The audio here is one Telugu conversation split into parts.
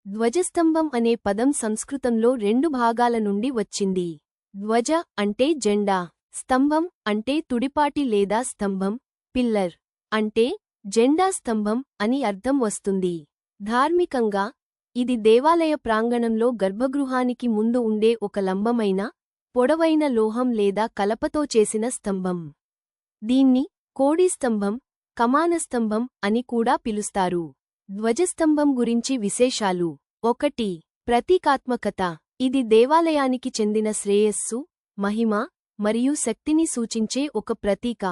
ధ్వజస్తంభం అనే పదం సంస్కృతంలో రెండు భాగాల నుండి వచ్చింది. ధ్వజ అంటే జెండా, స్తంభం అంటే తుడిపాటి లేదా స్తంభం, పిల్లర్ అంటే జెండా స్తంభం అని అర్థం వస్తుంది. ధార్మికంగా ఇది దేవాలయ ప్రాంగణంలో గర్భగృహానికి ముందు ఉండే ఒక లంబమైన, పొడవైన లోహం లేదా కలపతో చేసిన స్తంభం. దీన్ని కోడిస్తంభం, కమానస్తంభం అని కూడా పిలుస్తారు. ధ్వజస్తంభం గురించి విశేషాలు. 1. ప్రతీకాత్మకత. ఇది దేవాలయానికి చెందిన శ్రేయస్సు, మహిమ మరియు శక్తిని సూచించే ఒక ప్రతీక.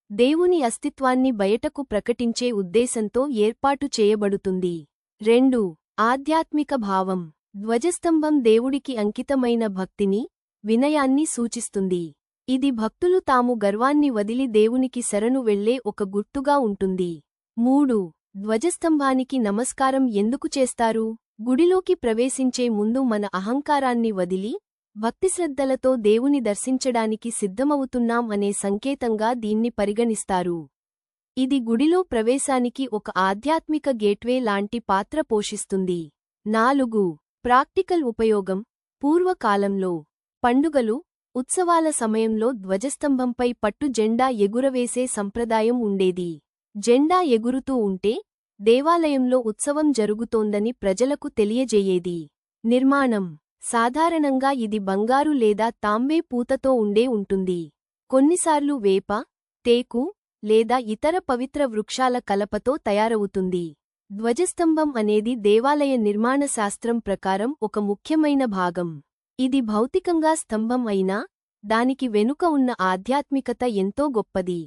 దేవుని అస్తిత్వాన్ని బయటకు ప్రకటించే ఉద్దేశంతో ఏర్పాటు చేయబడుతుంది. 2. ఆధ్యాత్మిక భావం. ధ్వజస్తంభం దేవుడికి అంకితమైన భక్తిని, వినయాన్ని సూచిస్తుంది. ఇది భక్తులు తాము గర్వాన్ని వదిలి దేవునికి శరణు వెళ్లే ఒక గుర్తుగా ఉంటుంది. 3. ధ్వజస్తంభానికి నమస్కారం ఎందుకు చేస్తారు? గుడిలోకి ప్రవేశించే ముందు మన అహంకారాన్ని వదిలి, భక్తిశ్రద్ధలతో దేవుని దర్శించడానికి సిద్ధమవుతున్నాం అనే సంకేతంగా దీన్ని పరిగణిస్తారు. ఇది గుడిలో ప్రవేశానికి ఒక ఆధ్యాత్మిక గేట్వే లాంటి పాత్ర పోషిస్తుంది. 4. ప్రాక్టికల్ ఉపయోగం. పూర్వకాలంలో పండుగలు, ఉత్సవాల సమయంలో ధ్వజస్తంభంపై పట్టు జెండా ఎగురవేసే సంప్రదాయం ఉండేది. జెండా ఎగురుతూ ఉంటే దేవాలయంలో ఉత్సవం జరుగుతోందని ప్రజలకు తెలియజేయేది. నిర్మాణం. సాధారణంగా ఇది బంగారు లేదా తాంబే పూతతో ఉండే ఉంటుంది. కొన్నిసార్లు వేప, టేకు లేదా ఇతర పవిత్ర వృక్షాల కలపతో తయారవుతుంది. ధ్వజస్తంభం అనేది దేవాలయ నిర్మాణ శాస్త్రం ప్రకారం ఒక ముఖ్యమైన భాగం. ఇది భౌతికంగా స్తంభం అయినా, దానికి వెనుక ఉన్న ఆధ్యాత్మికత ఎంతో గొప్పది.